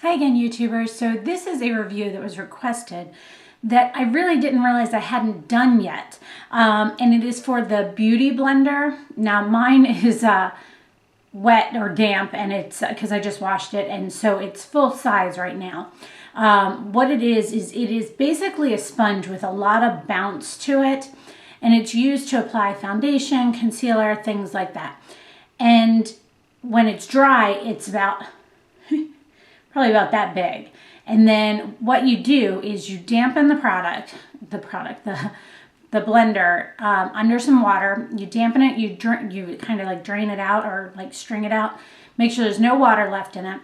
Hi again, YouTubers. So this is a review that was requested that I really didn't realize I hadn't done yet. And it is for the Beauty Blender. Now mine is wet or damp, and it's because I just washed it, and so it's full size right now. What it is basically a sponge with a lot of bounce to it, and it's used to apply foundation, concealer, things like that. And when it's dry, it's about probably about that big. And then what you do is you dampen the blender under some water. You dampen it, you kind of like drain it out or like string it out. Make sure there's no water left in it.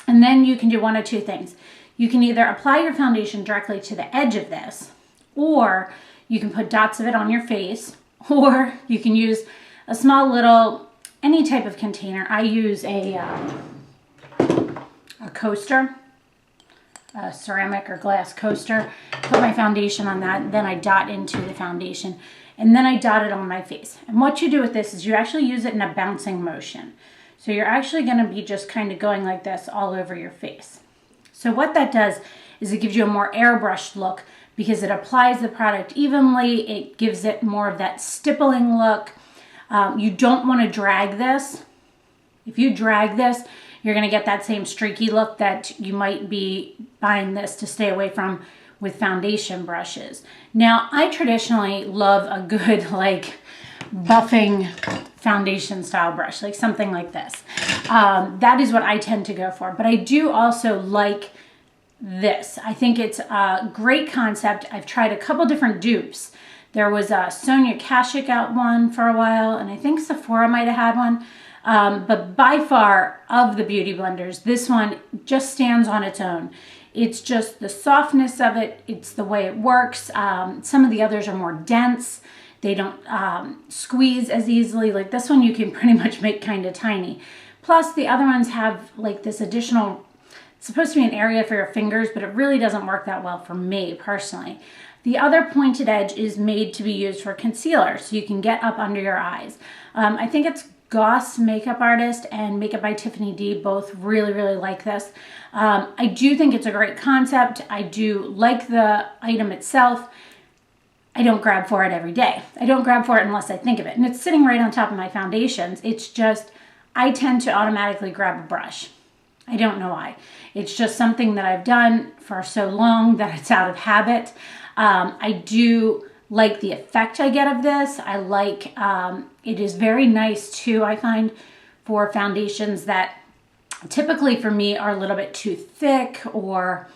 And then you can do one of two things. You can either apply your foundation directly to the edge of this, or you can put dots of it on your face, or you can use a small little, any type of container. I use a coaster, a ceramic or glass coaster. Put my foundation on that, then I dot into the foundation, and then I dot it on my face. And what you do with this is you actually use it in a bouncing motion. So you're actually going to be just kind of going like this all over your face. So what that does is it gives you a more airbrushed look because it applies the product evenly. It gives it more of that stippling look. You don't want to drag this. If you drag this, you're going to get that same streaky look that you might be buying this to stay away from with foundation brushes. Now, I traditionally love a good like buffing foundation style brush, like something like this. That is what I tend to go for, but I do also like this. I think it's a great concept. I've tried a couple different dupes. There was a Sonia Kashuk out one for a while, and I think Sephora might have had one. But by far of the beauty blenders, this one just stands on its own. It's just the softness of it. It's the way it works. Some of the others are more dense. They don't squeeze as easily. Like this one you can pretty much make kind of tiny. Plus the other ones have like this additional, it's supposed to be an area for your fingers, but it really doesn't work that well for me personally. The other pointed edge is made to be used for concealer, so you can get up under your eyes. I think it's Goss Makeup Artist and Makeup by Tiffany D both really like this. I do think it's a great concept. I do like the item itself. I don't grab for it every day. I don't grab for it unless I think of it. And it's sitting right on top of my foundations. It's just, I tend to automatically grab a brush. I don't know why. It's just something that I've done for so long that it's out of habit. I do like the effect I get of this. I like, it is very nice too, I find, for foundations that typically for me are a little bit too thick or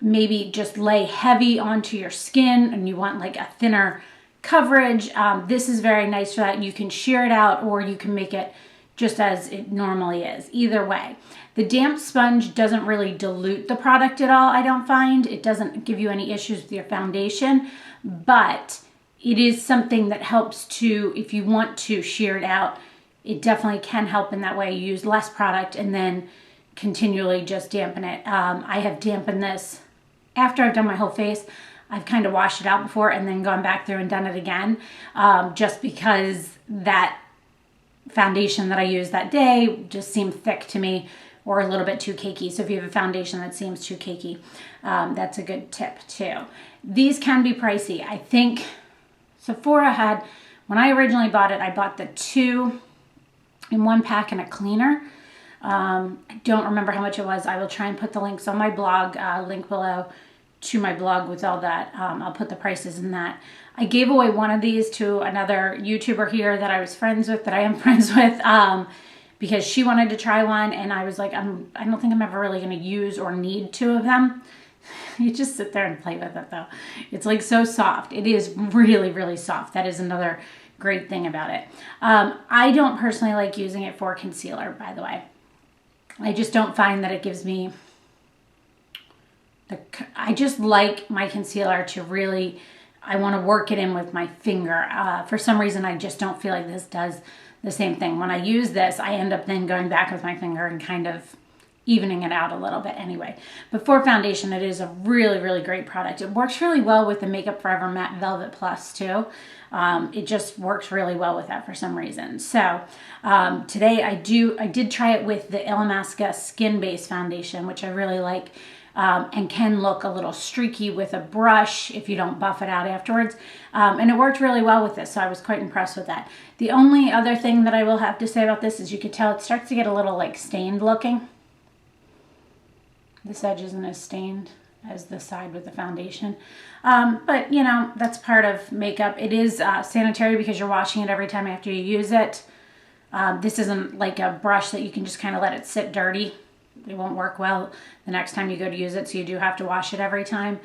maybe just lay heavy onto your skin and you want like a thinner coverage. This is very nice for that. You can shear it out or you can make it just as it normally is. Either way. The damp sponge doesn't really dilute the product at all, I don't find. It doesn't give you any issues with your foundation, but it is something that helps to, if you want to shear it out, it definitely can help in that way. You use less product and then continually just dampen it. I have dampened this after I've done my whole face. I've kind of washed it out before and then gone back through and done it again, just because that foundation that I used that day just seemed thick to me or a little bit too cakey. So if you have a foundation that seems too cakey, that's a good tip too. These can be pricey. I think Sephora had, when I originally bought it, I bought the 2 in 1 pack and a cleaner. I don't remember how much it was. I will try and put the links on my blog, link below to my blog with all that. I'll put the prices in that. I gave away one of these to another YouTuber here that I was friends with, that I am friends with, because she wanted to try one, and I was like, I don't think I'm ever really going to use or need 2 of them. You just sit there and play with it though. It's like so soft. It is really soft. That is another great thing about it. I don't personally like using it for concealer, by the way. I just don't find that it gives me, I just like my concealer to really, I want to work it in with my finger. For some reason, I just don't feel like this does the same thing. When I use this, I end up then going back with my finger and kind of evening it out a little bit anyway. But for foundation, it is a really, really great product. It works really well with the Makeup Forever Matte Velvet Plus too. It just works really well with that for some reason. So today I did try it with the Illimasqua Skin Base Foundation, which I really like. And can look a little streaky with a brush if you don't buff it out afterwards. And it worked really well with this, so I was quite impressed with that. The only other thing that I will have to say about this is you could tell it starts to get a little like stained looking. This edge isn't as stained as the side with the foundation. But you know, that's part of makeup. It is sanitary because you're washing it every time after you use it. This isn't like a brush that you can just kind of let it sit dirty. It won't work well the next time you go to use it, so you do have to wash it every time.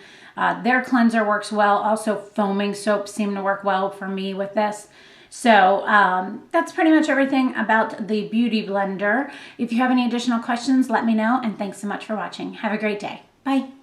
Their cleanser works well. Also, foaming soaps seem to work well for me with this. So that's pretty much everything about the Beauty Blender. If you have any additional questions, let me know, and thanks so much for watching. Have a great day. Bye.